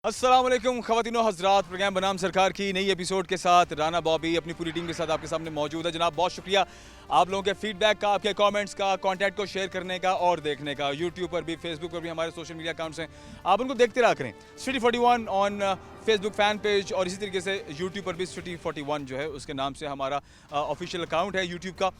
अस्सलाम वालेकुम ख़वातीनो हज़रात, प्रोग्राम बनाम सरकार की नई एपिसोड के साथ राना बॉबी अपनी पूरी टीम के साथ आपके सामने मौजूद है। जनाब बहुत शुक्रिया आप लोगों के फीडबैक का, आपके कमेंट्स का, कंटेंट को शेयर करने का और देखने का। यूट्यूब पर भी, फेसबुक पर भी हमारे सोशल मीडिया अकाउंट्स हैं, आप उनको देखते रहा करें। City 41 on Facebook fan page और इसी तरीके से यूट्यूब पर भी सिटी 41 जो है उसके नाम से हमारा ऑफिशियल अकाउंट है यूट्यूब का।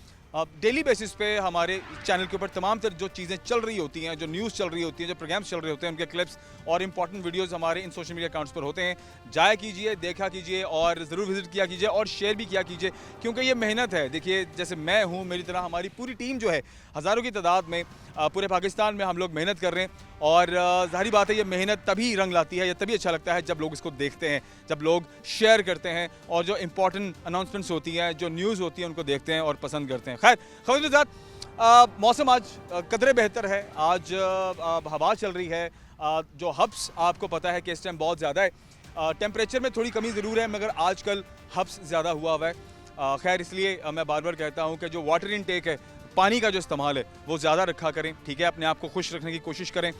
डेली बेसिस पे हमारे चैनल के ऊपर तमाम तर जो चीज़ें चल रही होती हैं, जो न्यूज़ चल रही होती हैं, जो प्रोग्राम्स चल रहे होते हैं, उनके क्लिप्स और इंपॉर्टेंट वीडियोस हमारे इन सोशल मीडिया अकाउंट्स पर होते हैं। जाया कीजिए, देखा कीजिए और ज़रूर विजिट किया कीजिए और शेयर भी किया कीजिए, क्योंकि ये मेहनत है। देखिए, जैसे मैं हूँ, मेरी तरह हमारी पूरी टीम जो है हज़ारों की तादाद में पूरे पाकिस्तान में हम लोग मेहनत कर रहे हैं। और ज़ाहिर बात है, ये मेहनत तभी रंग लाती है या तभी अच्छा लगता है जब लोग इसको देखते हैं, जब लोग शेयर करते हैं और जो इंपॉर्टेंट अनाउंसमेंट्स होती हैं, जो न्यूज़ होती है, उनको देखते हैं और पसंद करते हैं। खैर, खबरों के साथ मौसम आज कदरे बेहतर है। आज हवा चल रही है। जो हब्स आपको पता है कि इस टाइम बहुत ज़्यादा है। टेम्परेचर में थोड़ी कमी ज़रूर है, मगर आजकल हब्स ज़्यादा हुआ हुआ है। खैर, इसलिए मैं बार बार कहता हूँ कि जो वाटर इनटेक है, पानी का जो इस्तेमाल है, वो ज़्यादा रखा करें। ठीक है, अपने आप को खुश रखने की कोशिश करें।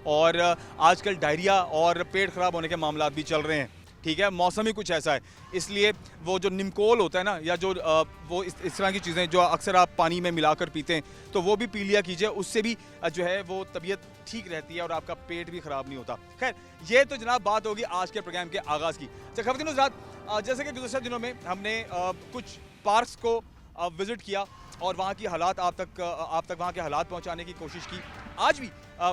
और आजकल डायरिया और पेट ख़राब होने के मामला भी चल रहे हैं। ठीक है, मौसम ही कुछ ऐसा है, इसलिए वो जो निमकोल होता है ना, या जो वो इस तरह की चीज़ें जो अक्सर आप पानी में मिलाकर पीते हैं, तो वो भी पी लिया कीजिए। उससे भी जो है वो तबीयत ठीक रहती है और आपका पेट भी ख़राब नहीं होता। खैर, ये तो जनाब बात होगी आज के प्रोग्राम के आगाज़ की। ख़वातीन हज़रात, जैसे कि गुज़श्ता दिनों में हमने कुछ पार्क्स को विज़िट किया और वहाँ की हालात आप तक वहाँ के हालात पहुँचाने की कोशिश की। आज भी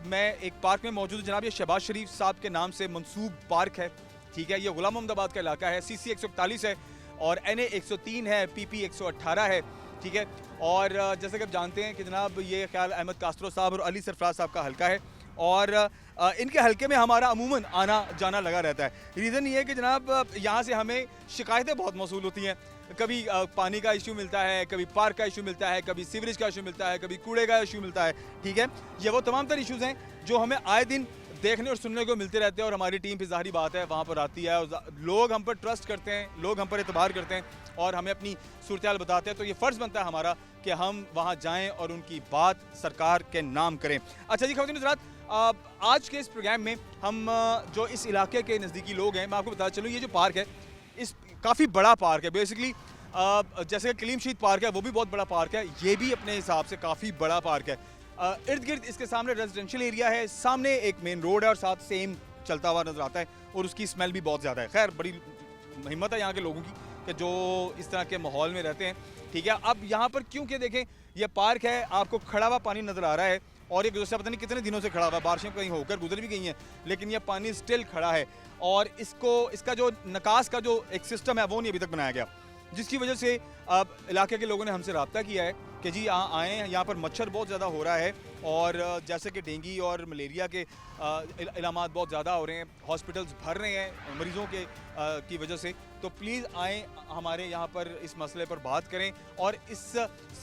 मैं एक पार्क में मौजूद हूँ। जनाब, ये शहबाज शरीफ साहब के नाम से मंसूब पार्क है। ठीक है, ये गुलाम मोहम्मदाबाद का इलाका है। CC 141 है और NA 103 है, PP 118 है। ठीक है, और जैसे कि आप जानते हैं कि जनाब ये ख्याल अहमद कास्त्रो साहब और अली सरफराज साहब का हल्का है और इनके हल्के में हमारा अमूमन आना जाना लगा रहता है। रीज़न ये है कि जनाब यहाँ से हमें शिकायतें बहुत मौसूल होती हैं। कभी पानी का इशू मिलता है, कभी पार्क का इशू मिलता है, कभी सीवरेज का इशू मिलता है, कभी कूड़े का इशू मिलता है। ठीक है, ये वो तमाम तर इशूज़ हैं जो हमें आए दिन देखने और सुनने को मिलते रहते हैं और हमारी टीम फिर ज़ाहिर बात है वहाँ पर आती है और लोग हम पर ट्रस्ट करते हैं, लोग हम पर एतबार करते हैं और हमें अपनी सूरत-ए-हाल बताते हैं। तो ये फ़र्ज़ बनता है हमारा कि हम वहाँ जाएँ और उनकी बात सरकार के नाम करें। अच्छा जी, ख़वातीन हज़रात, आज के इस प्रोग्राम में हम जो इस इलाके के नज़दीकी लोग हैं, मैं आपको बताता चलूँ, ये जो पार्क है, इस काफ़ी बड़ा पार्क है। बेसिकली जैसे कलीम शीत पार्क है, वो भी बहुत बड़ा पार्क है। ये भी अपने हिसाब से काफ़ी बड़ा पार्क है। इर्द गिर्द इसके सामने रेजिडेंशियल एरिया है, सामने एक मेन रोड है और साथ सेम चलता हुआ नजर आता है और उसकी स्मेल भी बहुत ज़्यादा है। खैर, बड़ी हिम्मत है यहाँ के लोगों की कि जो इस तरह के माहौल में रहते हैं। ठीक है, अब यहाँ पर क्योंकि देखें ये पार्क है, आपको खड़ा हुआ पानी नज़र आ रहा है और ये गुज़श्ता पता नहीं कितने दिनों से खड़ा हुआ है। बारिशें कहीं होकर गुजर भी गई हैं, लेकिन ये पानी स्टिल खड़ा है और इसका जो निकास का जो एक सिस्टम है वो नहीं अभी तक बनाया गया, जिसकी वजह से अब इलाके के लोगों ने हमसे रब्ता किया है कि जी यहाँ आएँ, यहाँ पर मच्छर बहुत ज़्यादा हो रहा है और जैसे कि डेंगू और मलेरिया के इलामात बहुत ज़्यादा हो रहे हैं, हॉस्पिटल्स भर रहे हैं मरीज़ों के की वजह से। तो प्लीज़ आएँ, हमारे यहाँ पर इस मसले पर बात करें और इस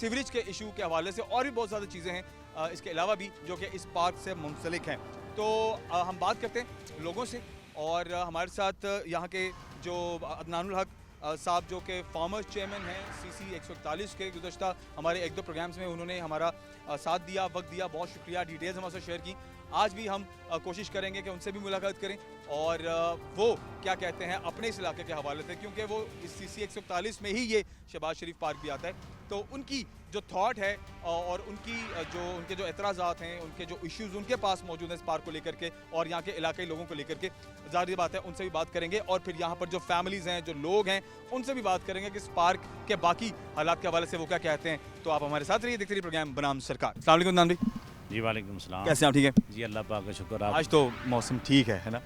सीवरेज के इशू के हवाले से और भी बहुत ज़्यादा चीज़ें हैं इसके अलावा भी जो कि इस पार्क से मुंसलिक हैं। तो हम बात करते हैं लोगों से और हमारे साथ यहाँ के जो अदनानुल हक साहब जो कि फॉर्मर चेयरमैन हैं CC 141 के, गुज़श्ता हमारे एक दो प्रोग्राम्स में उन्होंने हमारा साथ दिया, वक्त दिया, बहुत शुक्रिया, डिटेल्स हमारे साथ शेयर की। आज भी हम कोशिश करेंगे कि उनसे भी मुलाकात करें और वो क्या कहते हैं अपने इस इलाके के हवाले से, क्योंकि वो इस CC 141 में ही ये शहबाज शरीफ पार्क भी आता है। तो उनकी जो थॉट है और उनके जो एतराज़ात हैं, उनके जो इश्यूज़ उनके पास मौजूद हैं इस पार्क को लेकर के और यहाँ के इलाके लोगों को लेकर के, ज़ाहिर बात है उनसे भी बात करेंगे और फिर यहाँ पर जो फैमिलीज़ हैं, जो लोग हैं, उनसे भी बात करेंगे कि इस पार्क के बाकी हालात के हवाले से वो क्या कहते हैं। तो आप हमारे साथ रहिए, देखते रहिए प्रोग्राम बनाम सरकार। अस्सलाम वालेकुम नाम भाई। जी वालेकुम सलाम। कैसे आप? ठीक है जी, अल्लाह पाक का शुक्र। आप? आज तो मौसम ठीक है ना?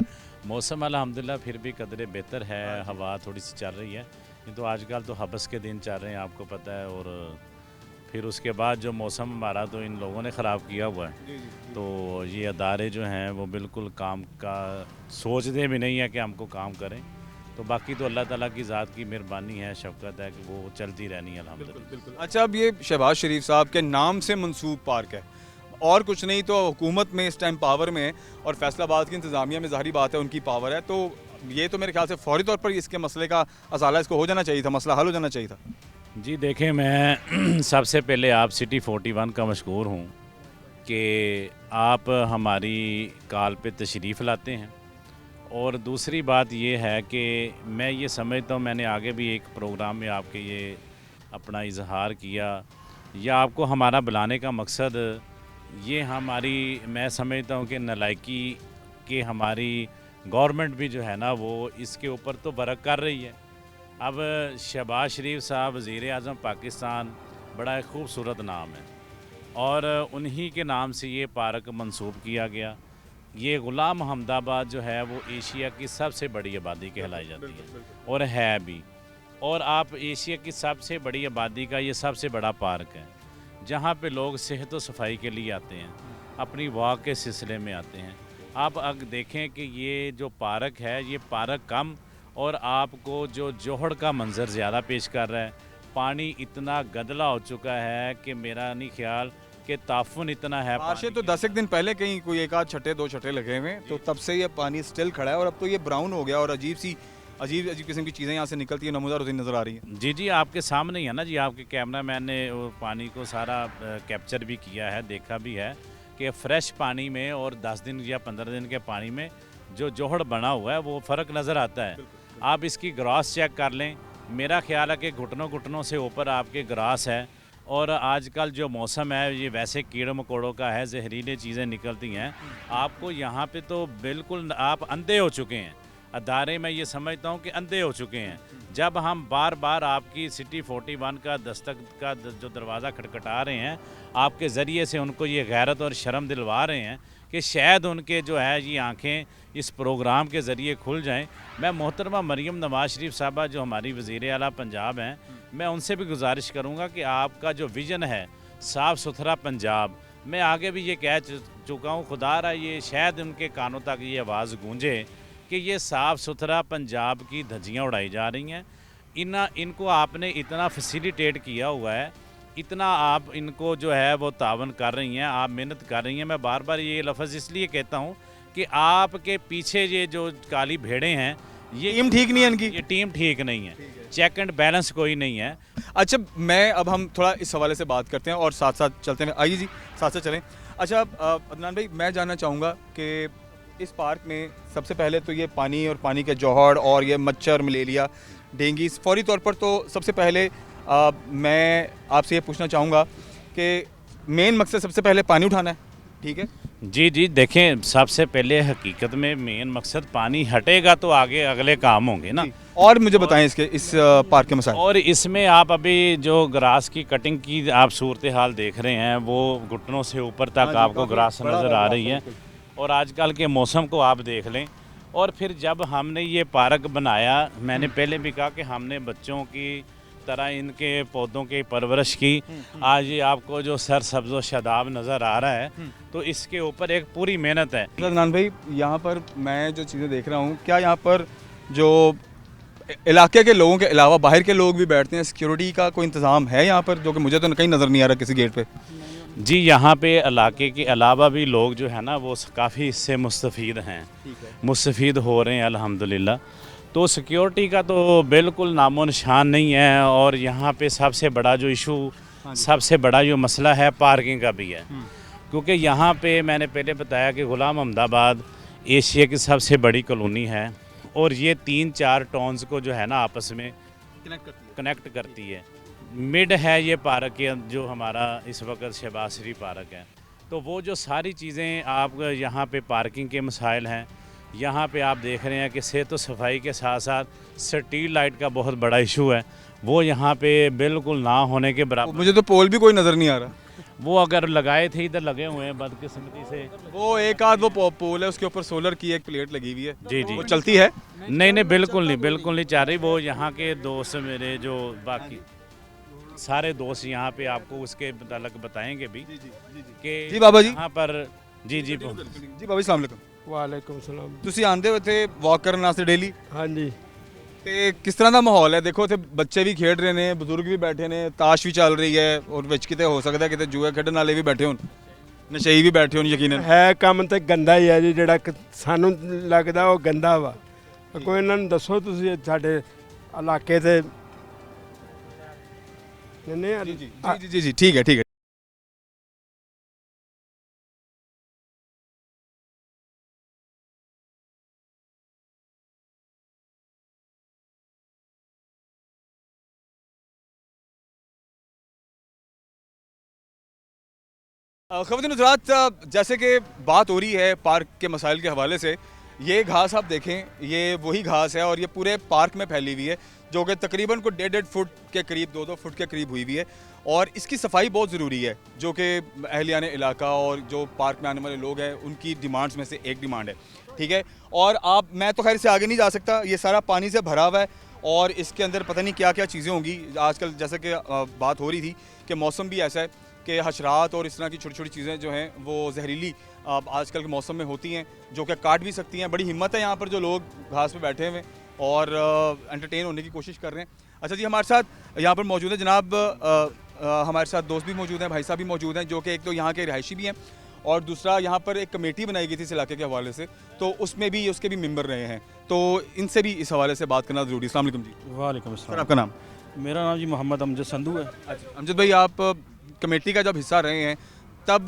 मौसम अल्हम्दुलिल्लाह फिर भी कदरे बेहतर है, हवा थोड़ी सी चल रही है। नहीं तो आजकल तो हबस के दिन चल रहे हैं, आपको पता है। और फिर उसके बाद जो मौसम हमारा तो इन लोगों ने ख़राब किया हुआ है। तो ये अदारे जो हैं वो बिल्कुल काम का सोचते भी नहीं है कि हमको काम करें। तो बाकी तो अल्लाह ताला की ज़ात की मेहरबानी है, शफ़क़त है कि वो चलती रहनी है अल्हम्दुलिल्लाह। बिल्कुल। अच्छा, अब ये शहबाज शरीफ साहब के नाम से मंसूब पार्क है और कुछ नहीं, तो हुकूमत में इस टाइम पावर में है और फैसलाबाद की इंतज़ामिया में ज़ाहिर बात है उनकी पावर है। तो ये तो मेरे ख्याल से फ़ौरी तौर पर इसके मसले का असाला इसको हो जाना चाहिए था, मसला हल हो जाना चाहिए था। जी देखें, मैं सबसे पहले आप सिटी 41 का मशकूर हूँ कि आप हमारी कॉल पे तशरीफ़ लाते हैं और दूसरी बात ये है कि मैं ये समझता हूँ, मैंने आगे भी एक प्रोग्राम में आपके ये अपना इजहार किया या आपको हमारा बुलाने का मकसद ये हमारी, मैं समझता हूँ कि नालायकी कि हमारी गवर्नमेंट भी जो है ना वो इसके ऊपर तो बरक कर रही है। अब शहबाज शरीफ साहब वज़ीर आज़म पाकिस्तान, बड़ा एक खूबसूरत नाम है और उन्हीं के नाम से ये पार्क मंसूब किया गया। ये ग़ुलाम अहमदाबाद जो है वो एशिया की सबसे बड़ी आबादी कहलाई जाती है और है भी। और आप एशिया की सबसे बड़ी आबादी का ये सबसे बड़ा पार्क है जहाँ पे लोग सेहत व सफाई के लिए आते हैं, अपनी वॉक के सिलसिले में आते हैं। आप अगर देखें कि ये जो पार्क है ये पार्क कम और आपको जो जोहड़ का मंज़र ज़्यादा पेश कर रहा है। पानी इतना गंदला हो चुका है कि मेरा नहीं ख्याल कि ताफुन इतना है। बारिशें तो 10 एक दिन पहले कहीं कोई एक आध छठे दो छठे लगे हुए हैं, तो तब से ये पानी स्टिल खड़ा है और अब तो ये ब्राउन हो गया और अजीब अजीब किस्म की चीज़ें यहाँ से निकलती है, नमूदार होती नज़र आ रही है। जी जी, आपके सामने ही है ना जी, आपके कैमरामैन ने वो पानी को सारा कैप्चर भी किया है, देखा भी है कि फ़्रेश पानी में और 10 दिन या 15 दिन के पानी में जो जोहड़ बना हुआ है वो फ़र्क नज़र आता है। आप इसकी ग्रास चेक कर लें, मेरा ख्याल है कि घुटनों से ऊपर आपके ग्रास है। और आजकल जो मौसम है ये वैसे कीड़े मकोड़ों का है, जहरीली चीज़ें निकलती हैं। आपको यहाँ पे तो बिल्कुल आप अंधे हो चुके हैं, अदारे में ये समझता हूँ कि अंधे हो चुके हैं। जब हम बार बार आपकी सिटी 41 का दस्तक का जो दरवाज़ा खटखटा रहे हैं, आपके ज़रिए से उनको ये गैरत और शर्म दिलवा रहे हैं कि शायद उनके जो है ये आँखें इस प्रोग्राम के ज़रिए खुल जाएं। मैं मोहतरमा मरीम नवाज़ शरीफ साहबा जो हमारी वज़ीर आला पंजाब हैं, मैं उनसे भी गुजारिश करूँगा कि आपका जो विज़न है साफ़ सुथरा पंजाब, मैं आगे भी ये कह चुका हूँ, खुदा रहा ये शायद उनके कानों तक ये आवाज़ गूंजे कि ये साफ़ सुथरा पंजाब की धज्जियाँ उड़ाई जा रही हैं। इनको आपने इतना फैसिलिटेट किया हुआ है, इतना आप इनको जो है वो तावन कर रही हैं, आप मेहनत कर रही हैं। मैं बार बार ये लफ्ज़ इसलिए कहता हूँ कि आपके पीछे ये जो काली भेड़ें हैं, ये टीम ठीक नहीं है इनकी, ये टीम ठीक नहीं है, चेक एंड बैलेंस कोई नहीं है। अच्छा, मैं अब हम थोड़ा इस हवाले से बात करते हैं और साथ साथ चलते हैं। आइए जी, साथ साथ चलें। अच्छा अदनान भाई, मैं जानना चाहूँगा कि इस पार्क में सबसे पहले तो ये पानी और पानी के जौहर और ये मच्छर, मलेरिया, डेंगू, फौरी तौर पर तो सबसे पहले मैं आपसे ये पूछना चाहूँगा कि मेन मकसद सबसे पहले पानी उठाना है, ठीक है? जी जी, देखें सबसे पहले हकीकत में मेन मकसद पानी हटेगा तो आगे अगले काम होंगे ना। और मुझे बताएं इस पार्क के मसाइल। और इसमें आप अभी जो ग्रास की कटिंग की आप सूरत हाल देख रहे हैं, वो घुटनों से ऊपर तक आपको ग्रास नज़र आ रही है। और आजकल के मौसम को आप देख लें। और फिर जब हमने ये पार्क बनाया, मैंने पहले भी कहा कि हमने बच्चों की तरह इनके पौधों की परवरिश की। आज ये आपको जो सरसब्ज़ व शादाब नज़र आ रहा है, तो इसके ऊपर एक पूरी मेहनत है। अदनान भाई, यहाँ पर मैं जो चीज़ें देख रहा हूँ, क्या यहाँ पर जो इलाके के लोगों के अलावा बाहर के लोग भी बैठते हैं, सिक्योरिटी का कोई इंतज़ाम है यहाँ पर, जो कि मुझे तो कहीं नज़र नहीं आ रहा किसी गेट पे? जी, यहाँ पे इलाके के अलावा भी लोग जो है ना वो काफ़ी इससे मुस्तफ़ीद हैं, मुस्तफ़ीद हो रहे हैं अल्हम्दुलिल्लाह। तो सिक्योरिटी का तो बिल्कुल नामो निशान नहीं है। और यहाँ पे सबसे बड़ा जो इशू, सबसे बड़ा जो मसला है पार्किंग का भी है, क्योंकि यहाँ पे मैंने पहले बताया कि ग़ुलाम अहमदाबाद एशिया की सबसे बड़ी कॉलोनी है और ये 3-4 टाउन्स को जो है ना आपस में कनेक्ट करती है। मिड है ये पार्क जो हमारा इस वक्त शहबाज शरीफ पार्क है। तो वो जो सारी चीज़ें आप यहाँ पे पार्किंग के मसाइल हैं, यहाँ पे आप देख रहे हैं कि सेहत व सफाई के साथ साथ स्ट्रीट लाइट का बहुत बड़ा इशू है, वो यहाँ पे बिल्कुल ना होने के बराबर। मुझे तो पोल भी कोई नज़र नहीं आ रहा। वो अगर लगाए थे, इधर लगे हुए हैं बदकिस्मती से। वो एक आध वो पोल है, उसके ऊपर सोलर की एक प्लेट लगी हुई है। जी जी, वो चलती है? नहीं, बिल्कुल नहीं चाह रही। वो यहाँ के दोस्त मेरे जो बाकी सारे दोस्त यहाँ पे आपको उसके मुताल्लिक़ बताएंगे भी कि जी बाबा जी, यहाँ पर जी बाबा जी, अस्सलाम वालेकुम। वालेकुम सलाम। ਤੁਸੀਂ ਆਂਦੇ ਹੋ ਇੱਥੇ ਵਾਕ ਕਰਨ ਵਾਸਤੇ ਡੇਲੀ, ਹਾਂਜੀ, ਤੇ ਕਿਸ ਤਰ੍ਹਾਂ ਦਾ ਮਾਹੌਲ ਹੈ? ਦੇਖੋ ਇੱਥੇ ਬੱਚੇ ਵੀ ਖੇਡ ਰਹੇ ਨੇ, ਬਜ਼ੁਰਗ ਵੀ ਬੈਠੇ ਨੇ, ਤਾਸ਼ ਵੀ ਚੱਲ ਰਹੀ ਹੈ ਔਰ ਵਿੱਚ ਕਿਤੇ ਹੋ ਸਕਦਾ ਕਿਤੇ ਜੂਆ ਖੇਡਣ ਵਾਲੇ ਵੀ ਬੈਠੇ ਹੋਣ, ਨਸ਼ਈ ਵੀ ਬੈਠੇ ਹੋਣ ਯਕੀਨਨ। ਹੈ ਕੰਮ ਤੇ ਗੰਦਾ ਹੀ ਹੈ ਜੀ, ਜਿਹੜਾ ਸਾਨੂੰ ਲੱਗਦਾ ਉਹ ਗੰਦਾ ਵਾ। ਕੋਈ ਇਹਨਾਂ ਨੂੰ ਦੱਸੋ ਤੁਸੀਂ ਸਾਡੇ ਇਲਾਕੇ ਤੇ ਨਹੀਂ ਜੀ ਜੀ ਜੀ ਜੀ, ਠੀਕ ਹੈ। ख़वातीन हज़रात, जैसे कि बात हो रही है पार्क के मसाइल के हवाले से, ये घास आप देखें, ये वही घास है और ये पूरे पार्क में फैली हुई है, जो कि तकरीबन को 1.5 फुट के करीब, 2-2 फुट के करीब हुई हुई है। और इसकी सफाई बहुत ज़रूरी है, जो कि अहलियान इलाका और जो पार्क में आने वाले लोग हैं उनकी डिमांड्स में से एक डिमांड है, ठीक है। और मैं तो खैर से आगे नहीं जा सकता, ये सारा पानी से भरा हुआ है और इसके अंदर पता नहीं क्या क्या चीज़ें होंगी। आजकल जैसे कि बात हो रही थी कि मौसम भी ऐसा है कि हशरात और इस तरह की छोटी छोटी चीज़ें जो हैं वो जहरीली आजकल के मौसम में होती हैं, जो कि काट भी सकती हैं। बड़ी हिम्मत है यहाँ पर जो लोग घास पे बैठे हुए और एंटरटेन होने की कोशिश कर रहे हैं। अच्छा जी, हमारे साथ यहाँ पर मौजूद है जनाब, हमारे साथ दोस्त भी मौजूद हैं, भाई साहब भी मौजूद हैं, जो कि एक तो यहाँ के रिहायशी भी हैं और दूसरा यहाँ पर एक कमेटी बनाई गई थी इस इलाके के हवाले से, तो उसमें भी उसके भी मेंबर रहे हैं, तो इनसे भी इस हवाले से बात करना ज़रूरी है। अस्सलाम वालेकुम जी। वालेकुम सर, अस्सलाम। आपका नाम? मेरा नाम जी मोहम्मद अमजद संधू है। अच्छा अमजद भाई, आप कमेटी का जब हिस्सा रहे हैं तब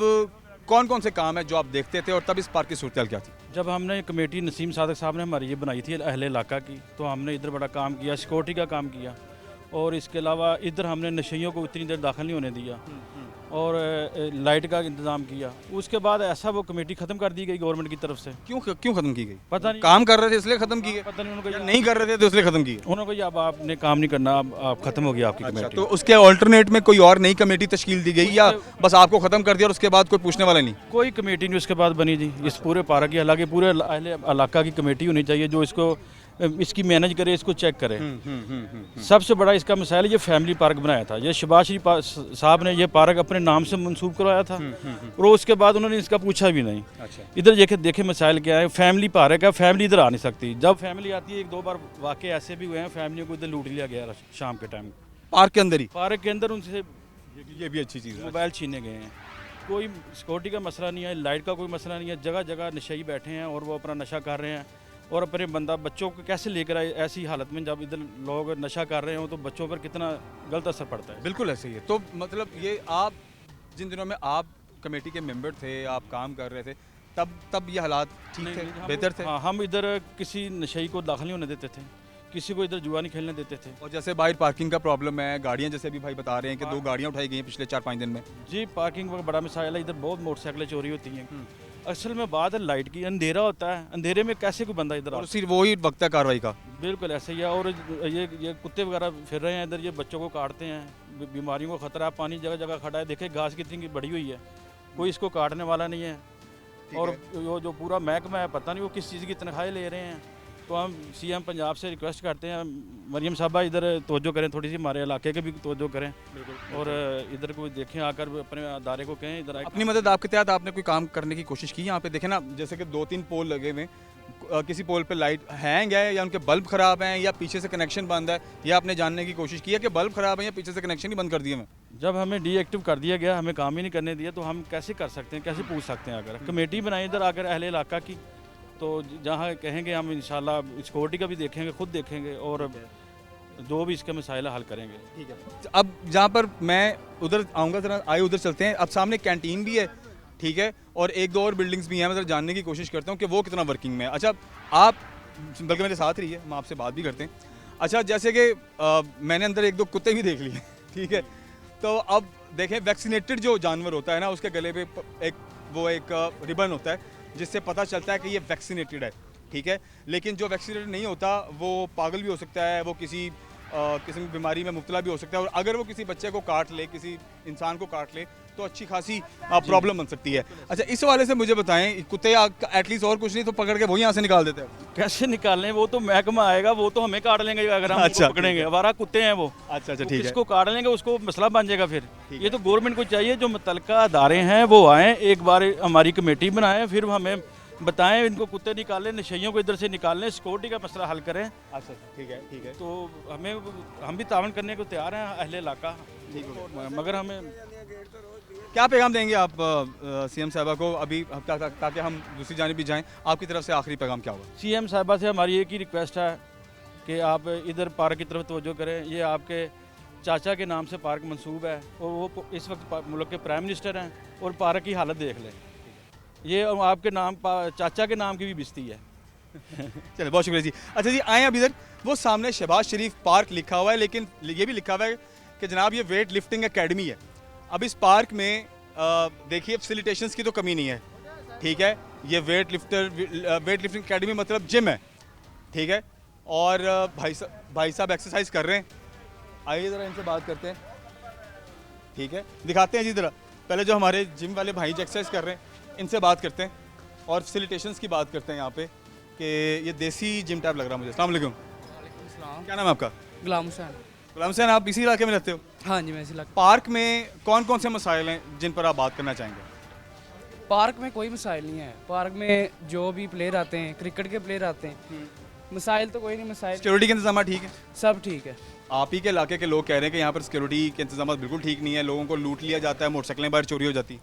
कौन कौन से काम है जो आप देखते थे और तब इस पार्क की सूरत क्या थी? जब हमने कमेटी नसीम सादक साहब ने हमारी ये बनाई थी अहले इलाका की, तो हमने इधर बड़ा काम किया, सिक्योरिटी का काम किया और इसके अलावा इधर हमने नशेइयों को इतनी देर दाखिल नहीं होने दिया और लाइट का इंतज़ाम किया। उसके बाद ऐसा वो कमेटी ख़त्म कर दी गई गवर्नमेंट की तरफ से। क्यों ख़त्म की गई? पता नहीं, काम कर रहे थे इसलिए ख़त्म की गई? पता नहीं उनको या नहीं कर रहे थे तो इसलिए ख़त्म की गई? उन्होंने कहा अब आपने काम नहीं करना, अब आप ख़त्म हो गया आपकी अच्छा, कमेटी। तो उसके अल्टरनेट में कोई और नई कमेटी तश्कील दी गई या बस आपको ख़त्म कर दिया और उसके बाद कोई पूछने वाला नहीं? कोई कमेटी नहीं उसके बाद बनी जी इस पूरे पार्क की। हालांकि पूरे अहले इलाका की कमेटी होनी चाहिए जो इसको इसकी मैनेज करे, इसको चेक करे। सबसे बड़ा इसका मिसाल ये फैमिली पार्क बनाया था, ये शहबाज शरीफ साहब ने ये पार्क अपने नाम से मंसूब करवाया था और उसके बाद उन्होंने इसका पूछा भी नहीं। अच्छा। इधर देखे मिसाइल क्या है, फैमिली पार्क है, फैमिली इधर आ नहीं सकती। जब फैमिली आती है, 1-2 बार वाकई ऐसे भी हुए हैं, फैमिलियों को इधर लूट लिया गया शाम के टाइम पार्क के अंदर ही? पार्क के अंदर उनसे ये भी अच्छी चीज़ है। मोबाइल छीने गए हैं। कोई सिक्योरिटी का मसला नहीं है, लाइट का कोई मसला नहीं है, जगह जगह नशेई बैठे हैं और वो अपना नशा कर रहे हैं और अपने बच्चों को कैसे लेकर आए ऐसी हालत में जब इधर लोग नशा कर रहे हो तो बच्चों पर कितना गलत असर पड़ता है। बिल्कुल ऐसे ही है। तो मतलब ये आप जिन दिनों में आप कमेटी के मेंबर थे, आप काम कर रहे थे, तब ये हालात ठीक थे, बेहतर थे? हाँ, हम इधर किसी नशेई को दाखिल नहीं होने देते थे, किसी को इधर जुआ नहीं खेलने देते थे। और जैसे बाहर पार्किंग का प्रॉब्लम है, गाड़ियाँ जैसे अभी भाई बता रहे हैं कि 2 गाड़ियाँ उठाई गई हैं पिछले 4-5 दिन में। जी, पार्किंग का बड़ा मिसाइल है, इधर बहुत मोटरसाइकिलें चोरी होती हैं। असल में बात है लाइट की, अंधेरा होता है, अंधेरे में कैसे कोई बंदा इधर और सिर्फ वही वक्त है कार्रवाई का। बिल्कुल ऐसे ही है। और ये कुत्ते वगैरह फिर रहे हैं इधर, ये बच्चों को काटते हैं, बीमारियों को खतरा है, पानी जगह जगह खड़ा है, देखे घास कितनी बड़ी हुई है, कोई इसको काटने वाला नहीं है। और वो जो पूरा महकमा है, पता नहीं वो किस चीज़ की तनख्वाहें ले रहे हैं। तो हम सीएम पंजाब से रिक्वेस्ट करते हैं, मरियम साहबा इधर तवज्जो करें, थोड़ी सी हमारे इलाके के भी तवज्जो करें और इधर कोई देखें, आकर अपने अदारे को कहें इधर अपनी मदद आपके तहत आपने कोई काम करने की कोशिश की? यहाँ पे देखें ना, जैसे कि 2-3 पोल लगे हुए, किसी पोल पे लाइट हैंग है या उनके बल्ब ख़राब हैं या पीछे से कनेक्शन बंद है, या आपने जानने की कोशिश की है कि बल्ब ख़राब है या पीछे से कनेक्शन ही बंद कर दिए हैं? जब हमें डीएक्टिव कर दिया गया, हमें काम ही नहीं करने दिया, तो हम कैसे कर सकते हैं, कैसे पूछ सकते हैं? अगर कमेटी बनाई इधर आकर अहले इलाका की, तो जहाँ कहेंगे हम इंशाल्लाह सिक्योरिटी का भी देखेंगे, खुद देखेंगे और जो भी इसका मसाइल हल करेंगे। ठीक है। अब जहाँ पर मैं उधर आऊँगा, ज़रा आए उधर चलते हैं। अब सामने कैंटीन भी है, ठीक है, और 1-2 और बिल्डिंग्स भी हैं। मैं जानने की कोशिश करता हूँ कि वो कितना वर्किंग में है। अच्छा, आप बल्कि मेरे साथ रहिए, हम आपसे बात भी करते हैं। अच्छा, जैसे कि मैंने अंदर 1-2 कुत्ते भी देख लिए, ठीक है। तो अब देखें, वैक्सीनेटेड जो जानवर होता है ना, उसके गले पे एक रिबन होता है जिससे पता चलता है कि ये वैक्सीनेटेड है, ठीक है। लेकिन जो वैक्सीनेटेड नहीं होता वो पागल भी हो सकता है, वो किसी किस्म की बीमारी में मुब्तला भी हो सकता है, और अगर वो किसी बच्चे को काट ले, किसी इंसान को काट ले, तो अच्छी खासी प्रॉब्लम बन सकती है। अच्छा, इस वाले से मुझे बताएं, कुत्ते एटलीस्ट और कुछ नहीं तो पकड़ के वो यहाँ से निकाल देते हैं? कैसे निकालने, वो तो महकमा आएगा, वो तो हमें काट लेंगे अगर हम अच्छा, पकड़ेंगे। हमारा कुत्ते हैं वो। अच्छा, ठीक है। इसको काट लेंगे, उसको मसला बन जाएगा फिर। ये तो गवर्नमेंट को चाहिए, जो मुतलका अदारे हैं वो आएँ, एक बार हमारी कमेटी बनाएं, फिर हमें बताएं इनको कुत्ते निकालें, नशेइयों को इधर से निकालें, सिक्योरिटी का मसला हल करें। अच्छा, ठीक है, ठीक है। तो हम भी तावन करने को तैयार हैं अहले इलाका, मगर हमें क्या पैगाम देंगे आप सीएम साहबा को अभी, ताकि हम दूसरी जानिब भी जाएं? आपकी तरफ से आखिरी पैगाम क्या होगा? सीएम साहबा से हमारी एक ही रिक्वेस्ट है कि आप इधर पार्क की तरफ तवज्जो करें। ये आपके चाचा के नाम से पार्क मंसूब है और वो इस वक्त मुल्क के प्राइम मिनिस्टर हैं, और पार्क की हालत देख लें। ये आपके नाम चाचा के नाम की भी बिस्ती है। चलिए, बहुत शुक्रिया जी। अच्छा जी, आए अब इधर। वो सामने शहबाज शरीफ पार्क लिखा हुआ है, लेकिन ये भी लिखा हुआ है कि जनाब ये वेट लिफ्टिंग एकेडमी है। अब इस पार्क में देखिए फैसिलिटेशंस की तो कमी नहीं है, ठीक है। ये वेट लिफ्टिंग एकेडमी मतलब जिम है, ठीक है। और भाई साहब एक्सरसाइज कर रहे हैं, आइए ज़रा इनसे बात करते हैं, ठीक है। दिखाते हैं जी ज़रा, पहले जो हमारे जिम वाले भाई जो एक्सरसाइज कर रहे हैं इनसे बात करते हैं और फैसिलिटेशंस की बात करते हैं यहाँ पे, कि ये देसी जिम टाइप लग रहा है मुझे। अस्सलाम वालेकुम, क्या नाम है आपका? गुलाम हुसैन। गुलाम हुसैन, आप इसी इलाके में रहते हो? हाँ जी, मैं इसी इलाके। पार्क में कौन कौन से मसाइल हैं जिन पर आप बात करना चाहेंगे? पार्क में कोई मसाइल नहीं है। पार्क में जो भी प्लेयर आते हैं, क्रिकेट के प्लेयर आते हैं, मसाइल तो कोई नहीं। मसाइल सिक्योरिटी के इंतजाम ठीक है? सब ठीक है। आप ही के इलाके के लोग कह रहे हैं कि यहाँ पर सिक्योरिटी के इंतजाम बिल्कुल ठीक नहीं है, लोगों को लूट लिया जाता है, मोटरसाइकिलें बाहर चोरी हो जाती।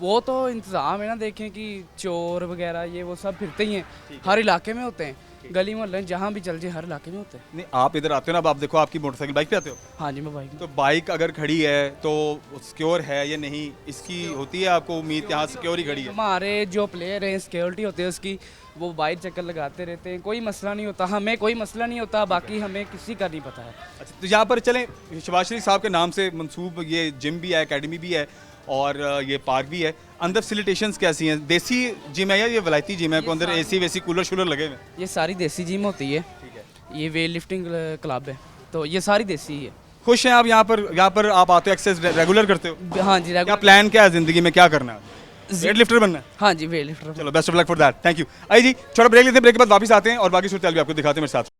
वो तो इंतज़ाम है ना, देखें कि चोर वगैरह ये वो सब फिरते ही हैं, हर इलाके में होते हैं, गली मोहल्ले जहाँ भी चल जाए हर इलाके में होते हैं। नहीं, आप इधर आते हो ना, अब आप देखो आपकी मोटरसाइकिल बाइक पे आते हो, हाँ जी, मैं बाइक में। तो बाइक अगर खड़ी है तो सिक्योर है या नहीं, इसकी होती है आपको उम्मीद, यहाँ सिक्योर ही खड़ी है? हमारे जो प्लेयर हैं, सिक्योरिटी होती है उसकी, वो बाइक चक्कर लगाते रहते हैं, कोई मसला नहीं होता, हमें कोई मसला नहीं होता, बाकी हमें किसी का नहीं पता है। अच्छा, तो यहाँ पर चलें, शहबाज शरीफ साहब के नाम से मंसूब ये जिम भी है, एकेडमी भी है और ये पार्क भी है। अंदर फैसिलिटेशंस कैसी हैं? देसी जिम है या ये वलायती जिम है? को अंदर एसी वेसी कूलर शूलर लगे हुए हैं? ये सारी देसी जिम होती है, ठीक है। ये वेट लिफ्टिंग क्लब है, तो ये सारी देसी ही है। खुश हैं आप यहाँ पर आप आते हो, एक्सरसाइज रेगुलर करते हो? हाँ जी, क्या प्लान क्या है ज़िंदगी में, क्या करना है? वेट लिफ्टर बनना है? हाँ जी, वेट लिफ्टर। चलो, best of luck for that, thank you. आइए जी, छोटा ब्रेक लेते हैं, ब्रेक के बाद वापस आते हैं और बाकी सूरत भी आपको दिखाते हैं मेरे साथ।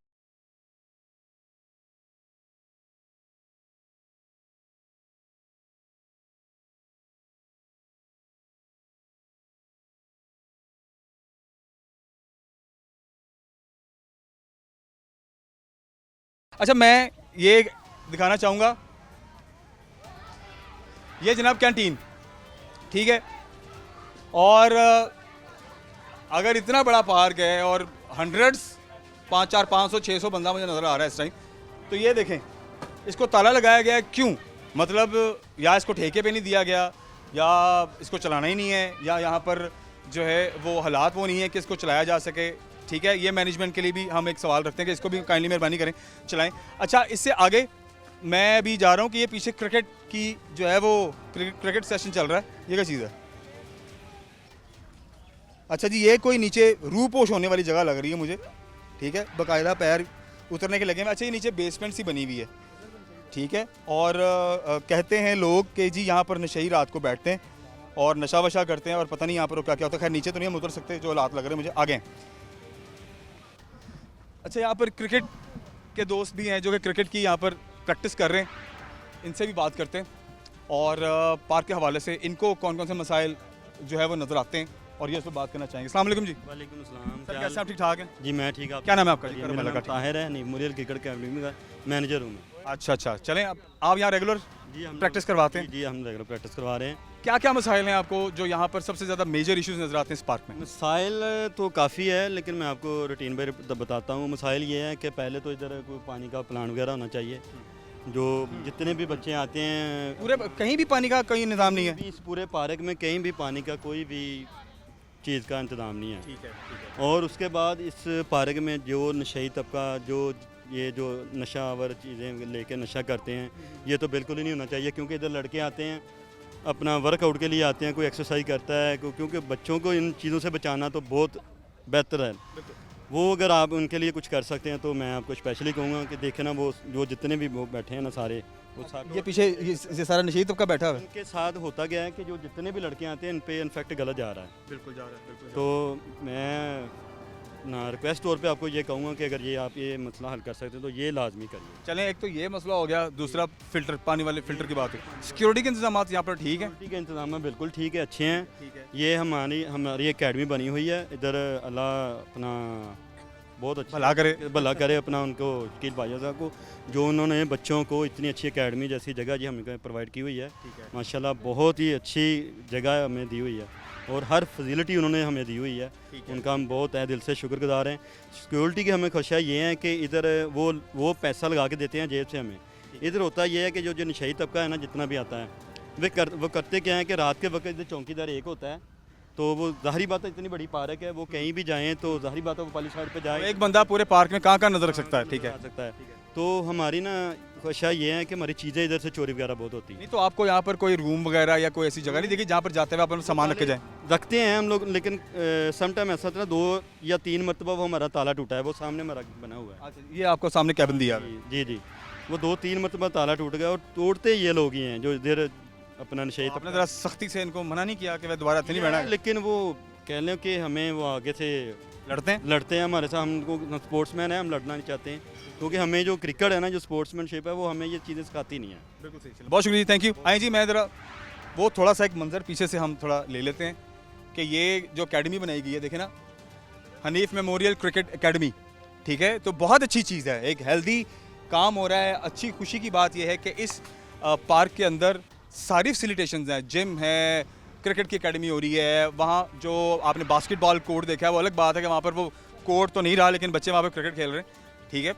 अच्छा, मैं ये दिखाना चाहूँगा, ये जनाब कैंटीन, ठीक है। और अगर इतना बड़ा पार्क है और हंड्रेड्स 500 600 बंदा मुझे नज़र आ रहा है इस टाइम, तो ये देखें इसको ताला लगाया गया है, क्यों? मतलब या इसको ठेके पे नहीं दिया गया, या इसको चलाना ही नहीं है, या यहाँ पर जो है वो हालात वो नहीं है कि इसको चलाया जा सके, ठीक है। ये मैनेजमेंट के लिए भी हम एक सवाल रखते हैं कि इसको भी काइंडली मेहरबानी करें चलाएं। अच्छा, इससे आगे मैं भी जा रहा हूँ कि ये पीछे क्रिकेट की जो है वो क्रिकेट सेशन चल रहा है, ये क्या चीज़ है? अच्छा जी, ये कोई नीचे रूपोश होने वाली जगह लग रही है मुझे, ठीक है, बाकायदा पैर उतरने के लगे हैं। अच्छा, ये नीचे बेसमेंट सी बनी हुई है, ठीक है। और कहते हैं लोग कि जी यहाँ पर नशेई रात को बैठते हैं और नशा वशा करते हैं और पता नहीं यहाँ पर क्या क्या होता है। खैर नीचे तो नहीं हम उतर सकते, जो हालात लग रहे हैं मुझे, आगे। अच्छा, यहाँ पर क्रिकेट के दोस्त भी हैं जो कि क्रिकेट की यहाँ पर प्रैक्टिस कर रहे हैं, इनसे भी बात करते हैं और पार्क के हवाले से इनको कौन कौन से मसाइल जो है वो नज़र आते हैं और ये उस पर बात करना चाहेंगे। अस्सलाम वालेकुम जी। वालेकुम अस्सलाम। सर, कैसे आप? ठीक ठाक हैं जी, मैं ठीक। आप क्या नाम है आपका? जी, मेरा नाम ताहिर है, नहीं मुरियल क्रिकेट अकेडमी का मैनेजर हूँ मैं। अच्छा अच्छा, चलें, आप यहाँ रेगुलर जी हम प्रैक्टिस करवाते हैं? जी हम रेगुलर प्रैक्टिस करवा रहे हैं। क्या क्या मसाइल हैं आपको जो यहाँ पर सबसे ज़्यादा मेजर इश्यूज नज़र आते हैं इस पार्क में? मसाइल तो काफ़ी है, लेकिन मैं आपको रूटीन बाय बताता हूँ। मसाइल ये है कि पहले तो इधर कोई पानी का प्लांट वगैरह होना चाहिए, जो जितने भी बच्चे आते हैं पूरे कहीं भी पानी का कोई निज़ाम नहीं है? इस पूरे पार्क में कहीं भी पानी का कोई भी चीज़ का इंतज़ाम नहीं है। ठीक है। और उसके बाद इस पार्क में जो नशई तबका जो नशावर चीज़ें लेके नशा करते हैं, ये तो बिल्कुल ही नहीं होना चाहिए, क्योंकि इधर लड़के आते हैं अपना वर्कआउट के लिए आते हैं, कोई एक्सरसाइज करता है, क्योंकि बच्चों को इन चीज़ों से बचाना तो बहुत बेहतर है। वो अगर आप उनके लिए कुछ कर सकते हैं तो मैं आपको स्पेशली कहूँगा कि देखें ना, वो जो जितने भी वो बैठे हैं ना सारे, वो ये पीछे ये सारा नशे तबका बैठा हुआ है? उनके साथ होता गया है कि जो जितने भी लड़के आते हैं इन पे इन्फेक्ट गलत जा रहा है। बिल्कुल जा रहा है, बिल्कुल। तो मैं ना रिक्वेस्ट तौर पे आपको ये कहूँगा कि अगर ये आप ये मसला हल कर सकते हैं तो ये लाजमी करिए। चलें, एक तो ये मसला हो गया, दूसरा फिल्टर, पानी वाले फिल्टर की बात है। सिक्योरिटी के इंतजाम यहाँ पर ठीक है? सिक्योरिटी के इंतजाम बिल्कुल ठीक है, अच्छे हैं। ठीक है। ये हमारी एकेडमी बनी हुई है इधर, अल्लाह अपना बहुत अच्छा भला करे अपना उनको शकील भाई साहब को, जो उन्होंने बच्चों को इतनी अच्छी एकेडमी जैसी जगह जी हमें प्रोवाइड की हुई है। माशाल्लाह बहुत ही अच्छी जगह हमें दी हुई है और हर फैसिलिटी उन्होंने हमें दी हुई है, उनका हम बहुत तहे दिल से शुक्रगुजार हैं। सिक्योरिटी की हमें खुशियाँ ये हैं कि इधर वो पैसा लगा के देते हैं जेब से हमें। इधर होता ये है कि जो नशाई तबका है ना, जितना भी आता है वो करते क्या है कि रात के वक्त इधर चौकीदार एक होता है, तो वो ज़ाहिरी बात है इतनी बड़ी पार्क है, वो कहीं भी जाएं तो ज़ाहिरी बात है वो वाली साइड पे जाए, एक बंदा पूरे पार्क में कहाँ नजर रख सकता है? ठीक है, आ सकता है। तो हमारी ना ख्वाहिशां ये हैं कि हमारी चीज़ें इधर से चोरी वगैरह बहुत होती हैं। नहीं तो आपको यहाँ पर कोई रूम वगैरह या कोई ऐसी जगह नहीं देखी जहाँ पर जाते हुए आप अपना सामान रख के जाएं? रखते हैं हम लोग, लेकिन सम टाइम ऐसा था 2 या 3 मरतबा वो हमारा ताला टूटा है, वो सामने हमारा बना हुआ है। अच्छा, ये आपको सामने कैबिन दिया है। जी जी, वो 2-3 मरतबा ताला टूट गया और तोड़ते ये लोग ही हैं जो इधर अपना नशे आपने ज़रा सख्ती से इनको मना नहीं किया कि वह दोबारा नहीं बैठा है? लेकिन वो कह लें कि हमें वो आगे से लड़ते हैं? लड़ते हैं हमारे साथ, हमको स्पोर्ट्समैन है, हम लड़ना नहीं चाहते हैं क्योंकि हमें जो क्रिकेट है ना, जो स्पोर्ट्समैनशिप है, वो हमें ये चीज़ें सिखाती नहीं है। बिल्कुल सही। चलो बहुत शुक्रिया जी, थैंक यू। आए जी, मैं ज़रा वो थोड़ा सा एक मंजर पीछे से हम थोड़ा ले लेते हैं कि ये जो एकेडमी बनाई गई है, देखें ना, हनीफ मेमोरियल क्रिकेट एकेडमी, ठीक है, तो बहुत अच्छी चीज़ है, एक हेल्दी काम हो रहा है। अच्छी खुशी की बात यह है कि इस पार्क के अंदर सारी फैसिलिटेशंस हैं, जिम है, क्रिकेट की एकेडमी हो रही है, वहाँ जो आपने बास्केटबॉल कोर्ट देखा है वो अलग बात है कि वहाँ पर वो कोर्ट तो नहीं रहा लेकिन बच्चे वहाँ पर क्रिकेट खेल रहे हैं, ठीक है।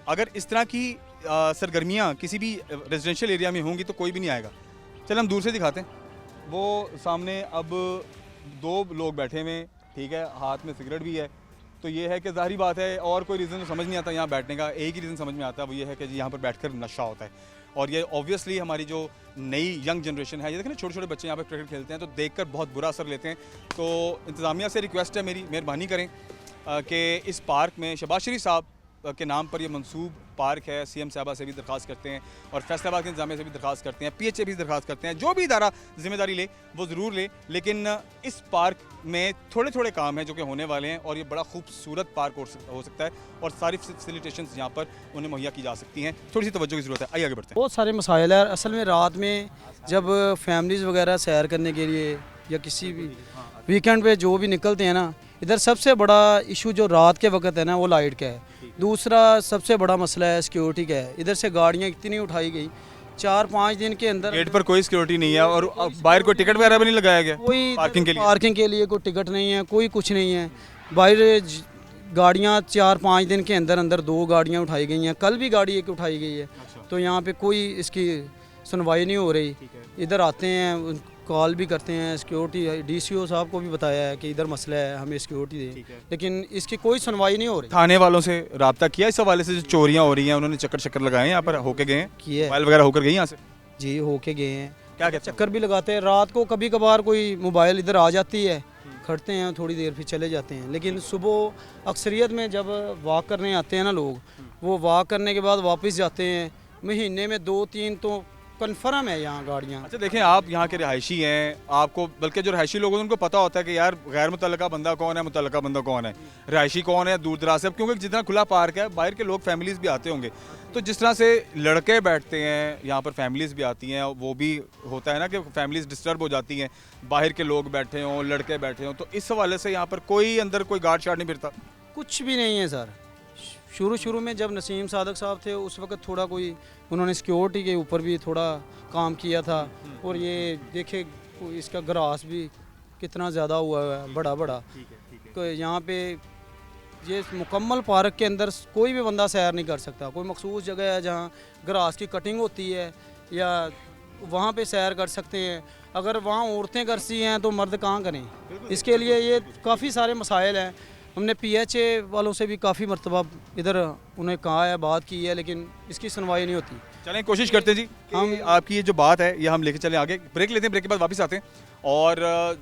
अगर इस तरह की सरगर्मियाँ किसी भी रेजिडेंशियल एरिया में होंगी तो कोई भी नहीं आएगा। चल हम दूर से दिखाते हैं, वो सामने अब 2 लोग बैठे हुए हैं, ठीक है, हाथ में सिगरेट भी है, तो ये है कि ज़ाहिरी बात है और कोई रीज़न तो समझ नहीं आता यहाँ बैठने का, एक ही रीज़न समझ में आता है, वो ये है कि जी यहाँ पर बैठकर नशा होता है। और ये ऑब्वियसली हमारी जो नई यंग जनरेशन है, ये देखें ना, छोटे छोटे बच्चे यहाँ पर क्रिकेट खेलते हैं तो देखकर बहुत बुरा असर लेते हैं। तो इंतज़ामिया से रिक्वेस्ट है मेरी, मेहरबानी करें कि इस पार्क में शहबाज शरीफ साहब के नाम पर ये मंसूब पार्क है, सीएम साहबा से भी दरख्वास्त करते हैं और फैसलाबाद के इंतजामिया से भी दरख्वास्त करते हैं, पीएचए भी दरख्वास्त करते हैं, जो भी इदारा जिम्मेदारी ले वो ज़रूर ले, लेकिन इस पार्क में थोड़े थोड़े काम हैं जो कि होने वाले हैं और ये बड़ा खूबसूरत पार्क हो सकता है और सारी फैसिलिटेशंस यहाँ पर उन्हें मुहैया की जा सकती हैं। थोड़ी सी तवज्जो की ज़रूरत है। आइए आगे बढ़ते हैं। बहुत सारे मसाइल है असल में। रात में जब फैमिलीज़ वगैरह सैर करने के लिए या किसी भी वीकेंड पे जो भी निकलते हैं ना, इधर सबसे बड़ा इशू जो रात के वक्त है ना वो लाइट का है। दूसरा सबसे बड़ा मसला है सिक्योरिटी का है। इधर से गाड़ियाँ इतनी उठाई गई, 4-5 दिन के अंदर गेट पर कोई सिक्योरिटी नहीं है और बाहर कोई टिकट वगैरह भी नहीं लगाया गया कोई पार्किंग के लिए कोई टिकट नहीं है, कोई कुछ नहीं है। बाहर गाड़ियाँ 4-5 दिन के अंदर अंदर 2 गाड़ियाँ उठाई गई हैं, कल भी गाड़ी एक उठाई गई है। तो यहाँ पे कोई इसकी सुनवाई नहीं हो रही। इधर आते हैं, कॉल भी करते हैं, सिक्योरिटी डीसीओ साहब को भी बताया है कि इधर मसला है, हमें सिक्योरिटी दें, लेकिन इसकी कोई सुनवाई नहीं हो रही। थाने वालों से रब्ता किया इस हवाले से जो चोरियाँ हो रही हैं? उन्होंने चक्कर लगाए यहाँ पर, होके गए हैं, किए मोबाइल वगैरह होकर गए यहाँ से? जी होके गए हैं। क्या कहते हैं? चक्कर भी लगाते हैं। रात को कभी कभार कोई मोबाइल इधर आ जाती है, खड़ते हैं थोड़ी देर फिर चले जाते हैं। लेकिन सुबह अक्सरियत में जब वॉक करने आते हैं ना लोग, वो वॉक करने के बाद वापस जाते हैं। महीने में 2-3 तो कन्फर्म है यहाँ गाड़ियाँ। अच्छा देखें, आप यहाँ के रहायशी हैं, आपको बल्कि जो रहायशी लोग हैं उनको पता होता है कि यार गैर मुतल्लका बंदा कौन है, मुतल्लका बंदा कौन है, रहायशी कौन है, दूर दराज से, क्योंकि जितना खुला पार्क है बाहर के लोग फैमिलीज़ भी आते होंगे। तो जिस तरह से लड़के बैठते हैं यहाँ पर, फैमिलीज़ भी आती हैं, वो भी होता है ना कि फैमिलीज़ डिस्टर्ब हो जाती हैं, बाहर के लोग बैठे हों, लड़के बैठे हों, तो इस हवाले से यहाँ पर कोई अंदर कोई गार्ड शार्ड नहीं फिरता? कुछ भी नहीं है सर। शुरू में जब नसीम सादक साहब थे उस वक्त थोड़ा कोई उन्होंने सिक्योरिटी के ऊपर भी थोड़ा काम किया था। और ये देखे इसका ग्रास भी कितना ज़्यादा हुआ है, बड़ा बड़ा। तो यहाँ पे ये मुकम्मल पार्क के अंदर कोई भी बंदा सैर नहीं कर सकता। कोई मखसूस जगह है जहाँ ग्रास की कटिंग होती है या वहाँ पे सैर कर सकते हैं। अगर वहाँ औरतें करती हैं तो मर्द कहाँ करें? इसके लिए ये काफ़ी सारे मसाइल हैं। हमने पीएचए वालों से भी काफ़ी मरतबा इधर उन्हें कहा है, बात की है, लेकिन इसकी सुनवाई नहीं होती। चलें कोशिश करते हैं जी, हम आपकी ये जो बात है ये हम लेके चलें आगे। ब्रेक लेते हैं, ब्रेक के बाद वापस आते हैं और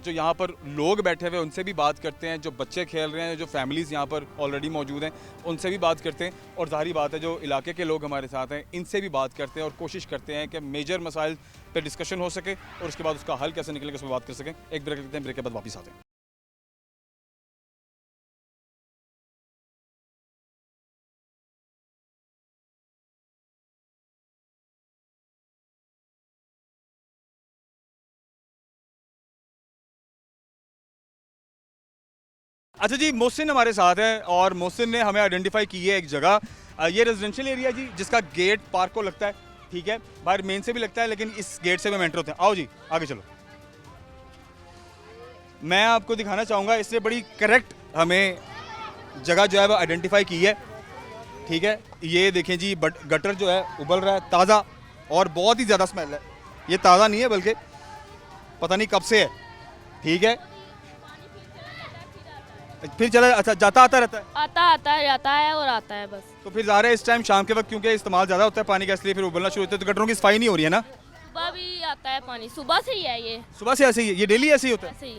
जो यहाँ पर लोग बैठे हुए उनसे भी बात करते हैं, जो बच्चे खेल रहे हैं, जो फैमिलीज़ यहाँ पर ऑलरेडी मौजूद हैं उनसे भी बात करते हैं और ज़ाहिरी बात है जो इलाके के लोग हमारे साथ हैं इनसे भी बात करते हैं और कोशिश करते हैं कि मेजर मसाइल पर डिस्कशन हो सके और उसके बाद उसका हल कैसे निकलेगा उस पर बात कर सकें। एक ब्रेक लेते हैं, ब्रेक के बाद वापस आते हैं। अच्छा जी, मोहसिन हमारे साथ है और मोहसिन ने हमें आइडेंटिफाई की है एक जगह। ये रेजिडेंशियल एरिया जी जिसका गेट पार्क को लगता है, ठीक है, बाहर मेन से भी लगता है, लेकिन इस गेट से हम एंटर होते हैं। आओ जी आगे चलो। मैं आपको दिखाना चाहूँगा, इससे बड़ी करेक्ट हमें जगह जो है वो आइडेंटिफाई की है, ठीक है। ये देखें जी, गटर जो है उबल रहा है ताज़ा और बहुत ही ज़्यादा स्मेल है। ये ताज़ा नहीं है बल्कि पता नहीं कब से है, ठीक है। फिर चला अच्छा जाता आता रहता है? आता आता है, जाता है और आता है बस। तो फिर ज़ाहिर है इस टाइम शाम के वक्त क्योंकि इस्तेमाल ज़्यादा होता है पानी का, इसलिए फिर उबलना शुरू होता है, तो गटरों की सफाई नहीं हो रही है ना? सुबह भी आता है पानी, सुबह से ही है ये, सुबह से ऐसे ही है? ये डेली ऐसे ही होता है? ऐसे ही।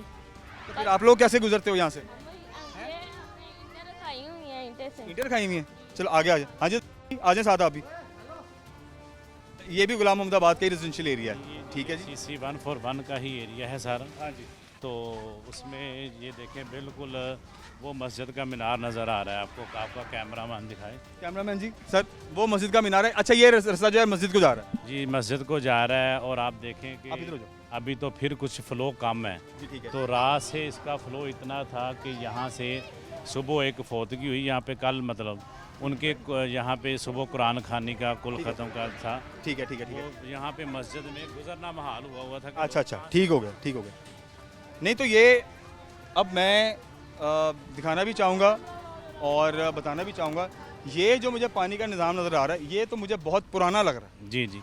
तो फिर आप लोग कैसे गुजरते हो यहाँ से? ईंटें रखाई हुई हैं, ईंटें से। ईंटें रखाई हुई हैं? चलो आगे आ जाए। हाँ जी आ जाए साथ आप भी। ये भी गुलाम मोहम्मदाबाद का ही रेजिडेंशियल एरिया है, ठीक है जी। CC 141 का ही एरिया है सारा। हाँ जी। तो उसमें ये देखें बिल्कुल वो मस्जिद का मीनार नज़र आ रहा है आपको, आपका कैमरामैन दिखाए। कैमरामैन जी सर वो मस्जिद का मीनार है। अच्छा ये रास्ता जो है मस्जिद को जा रहा है? जी मस्जिद को जा रहा है। और आप देखें आप इधर कि हो जाओ। अभी तो फिर कुछ फ़्लो कम है। जी ठीक है। तो रात से इसका फ़्लो इतना था कि यहाँ से सुबह एक फौतगी हुई यहाँ पे कल, मतलब उनके यहाँ पे सुबह कुरान खानी का कुल ख़त्म का था। ठीक है ठीक है ठीक है। तो यहाँ पे मस्जिद में गुजरना महाल हुआ था कि अच्छा अच्छा ठीक हो गया ठीक हो गया। नहीं तो ये अब मैं दिखाना भी चाहूँगा और बताना भी चाहूँगा, ये जो मुझे पानी का निज़ाम नज़र आ रहा है ये तो मुझे बहुत पुराना लग रहा है। जी जी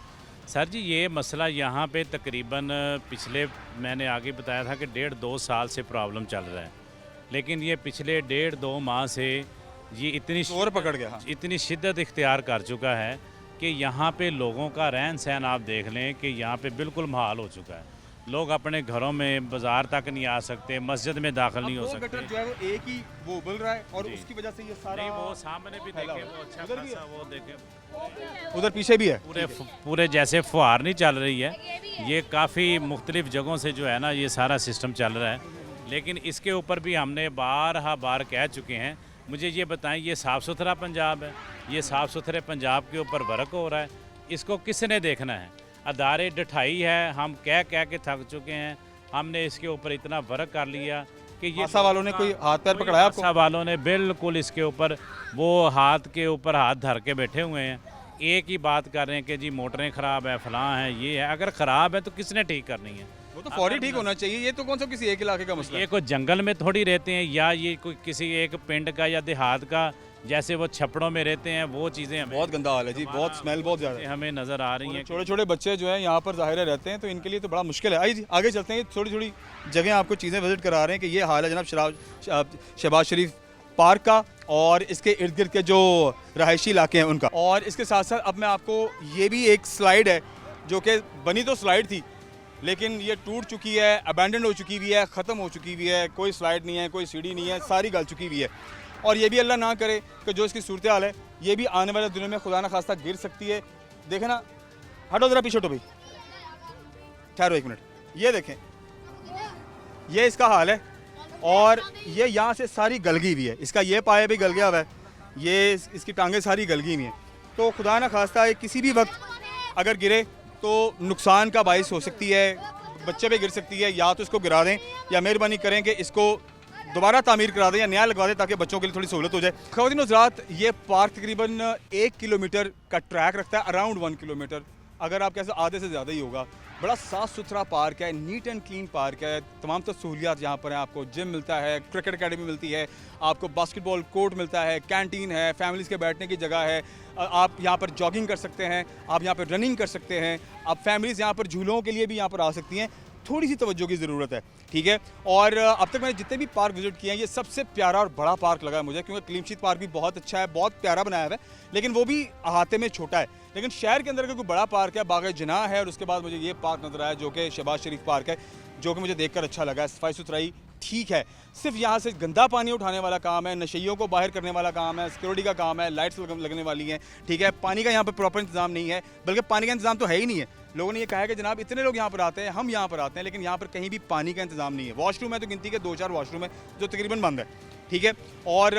सर जी, ये मसला यहाँ पे तकरीबन पिछले, मैंने आगे बताया था कि 1.5-2 साल से प्रॉब्लम चल रहा है, लेकिन ये पिछले 1.5-2 माह से ये इतनी जोर पकड़ गया। हाँ। इतनी शिद्दत इख्तियार कर चुका है कि यहाँ पे लोगों का रहन सहन आप देख लें कि यहाँ पे बिल्कुल महाल हो चुका है। लोग अपने घरों में बाजार तक नहीं आ सकते, मस्जिद में दाखिल नहीं हो वो सकते। गटर जो है वो एक ही वो उबल रहा है और जी। उसकी वजह से ये सारा नहीं वो सामने भी फैला देखें, हुआ है। वो अच्छा उधर भी खासा वो देखें, उधर पीछे भी है। पूरे जैसे फुहार नहीं चल रही है, ये काफ़ी मुख्तलिफ जगहों से जो है ना ये सारा सिस्टम चल रहा है। लेकिन इसके ऊपर भी हमने बार कह चुके हैं। मुझे ये बताएं, ये साफ़ सुथरा पंजाब है, ये साफ़ सुथरे पंजाब के ऊपर वर्क हो रहा है, इसको किसने देखना है? अदारे डठाई है, हम कह के थक चुके हैं। हमने इसके ऊपर इतना वर्क कर लिया कि ये आशा वालों ने कोई हाथ पैर पकड़ाया आपको? आशा वालों ने बिल्कुल इसके ऊपर वो हाथ के ऊपर हाथ धर के बैठे हुए हैं। एक ही बात कर रहे हैं कि जी मोटरें ख़राब है, फलां है, ये है। अगर ख़राब है तो किसने ठीक करनी है? वो तो फौरी ठीक होना चाहिए। ये तो कौन सा किसी एक इलाके का मसला ये है? कोई जंगल में थोड़ी रहते हैं या ये कोई किसी एक पिंड का या देहात का, जैसे वो छपड़ों में रहते हैं, वो चीज़ें हमें बहुत गंदा हाल है जी, बहुत स्मेल बहुत ज़्यादा है। हमें नज़र आ रही हैं। छोटे छोटे बच्चे जो हैं यहाँ पर ज़ाहिर रहते हैं तो इनके लिए तो बड़ा मुश्किल है। आइए जी आगे चलते हैं। थोड़ी थोड़ी जगह आपको चीज़ें विजिट करा रहे हैं कि ये हाल है जनाब शहबाज शरीफ पार्क का और इसके इर्द गिर्द के जो रहायशी इलाके हैं उनका। और इसके साथ साथ अब मैं आपको ये भी एक स्लाइड है जो कि बनी तो स्लाइड थी लेकिन ये टूट चुकी है, अबैंडन हो चुकी हुई है, ख़त्म हो चुकी हुई है, कोई स्लाइड नहीं है, कोई सीढ़ी नहीं है, सारी गल चुकी हुई है। और ये भी अल्लाह ना करे कि जो इसकी सूरत हाल है ये भी आने वाले दिनों में खुदा न खास्ता गिर सकती है। देखें ना, हटो ज़रा पीछे हटो भाई, ठहरो एक मिनट, ये देखें ये इसका हाल है। और ये यहाँ से सारी गलगी हुई है, इसका ये पाया भी गल गया हुआ है, ये इसकी टांगें सारी गलगी हुई हैं। तो खुदा न खास्ता है किसी भी वक्त अगर गिरे तो नुकसान का बाइस हो सकती है, बच्चे पे गिर सकती है। या तो इसको गिरा दें या मेहरबानी करें कि इसको दोबारा तामीर करा दें या नया लगवा दें ताकि बच्चों के लिए थोड़ी सहूलत हो जाए। ख़वातीन हज़रात, ये पार्क तकरीबन 1 किलोमीटर का ट्रैक रखता है, अराउंड 1 किलोमीटर, अगर आप कैसे आधे से ज़्यादा ही होगा। बड़ा साफ़ सुथरा पार्क है, नीट एंड क्लीन पार्क है। तमाम तो सहूलियात यहाँ पर हैं, आपको जिम मिलता है, क्रिकेट अकेडमी मिलती है, आपको बास्केटबॉल कोर्ट मिलता है, कैंटीन है, फैमिलीज़ के बैठने की जगह है, आप यहाँ पर जॉगिंग कर सकते हैं, आप यहाँ पर रनिंग कर सकते हैं, आप फैमिलीज़ यहाँ पर झूलों के लिए भी यहाँ पर आ सकती हैं। थोड़ी सी तवज्जो की ज़रूरत है, ठीक है। और अब तक मैंने जितने भी पार्क विजिट किए हैं ये सबसे प्यारा और बड़ा पार्क लगा है मुझे, क्योंकि क्लीमशीत पार्क भी बहुत अच्छा है, बहुत प्यारा बनाया हुआ है, लेकिन वो भी अहाते में छोटा है। लेकिन शहर के अंदर का कोई बड़ा पार्क है, बाग़ जनाह है, और उसके बाद मुझे ये पार्क नज़र आया जो कि शहबाज शरीफ पार्क है, जो कि मुझे देखकर अच्छा लगा है। सफाई सुथराई ठीक है, सिर्फ यहाँ से गंदा पानी उठाने वाला काम है, नशइयों को बाहर करने वाला काम है, सिक्योरिटी का काम है, लाइट्स लगने वाली हैं, ठीक है। पानी का यहाँ पर प्रॉपर इंतजाम नहीं है, बल्कि पानी का इंतजाम तो है ही नहीं है। लोगों ने ये कहा है कि जनाब इतने लोग यहाँ पर आते हैं, हम यहाँ पर आते हैं, लेकिन यहाँ पर कहीं भी पानी का इंतजाम नहीं है। वॉशरूम है तो गिनती के 2-4 वॉशरूम है जो तकरीबन बंद है, ठीक है। और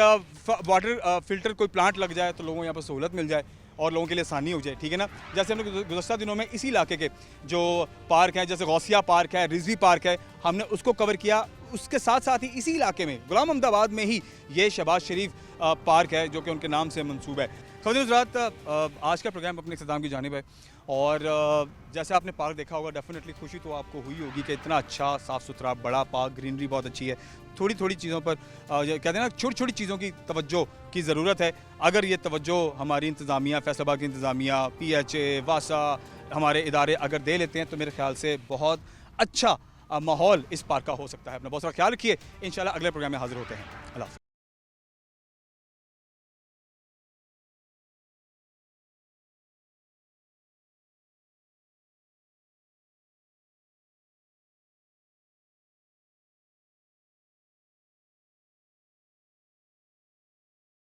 वाटर फिल्टर कोई प्लांट लग जाए तो लोगों को यहाँ पर सहूलत मिल जाए और लोगों के लिए आसानी हो जाए, ठीक है ना। जैसे हमने गुज़श्ता दिनों में इसी इलाके के जो पार्क हैं, जैसे गौसिया पार्क है, रिजवी पार्क है, हमने उसको कवर किया। उसके साथ साथ ही इसी इलाके में गुलाम मोहम्मदाबाद में ही ये शहबाज शरीफ पार्क है जो कि उनके नाम से मंसूब है। ख़वातीन हज़रात, आज का प्रोग्राम अपने इख्तिताम की जानिब है और जैसे आपने पार्क देखा होगा, डेफिनेटली खुशी तो आपको हुई होगी कि इतना अच्छा साफ़ सुथरा बड़ा पार्क, ग्रीनरी बहुत अच्छी है। थोड़ी थोड़ी चीज़ों पर कहते हैं ना, छोटी छोटी चीज़ों की तवज्जो की ज़रूरत है। अगर ये तवज्जो हमारी इंतज़ामिया, फैसलाबाद की इंतज़ामिया, PHA, वासा, हमारे इदारे अगर दे लेते हैं तो मेरे ख्याल से बहुत अच्छा माहौल इस पार्क का हो सकता है। अपना बहुत सारा ख्याल रखिए, इंशाल्लाह अगले प्रोग्राम में हाजिर होते हैं। अल्लाह हाफ़िज़।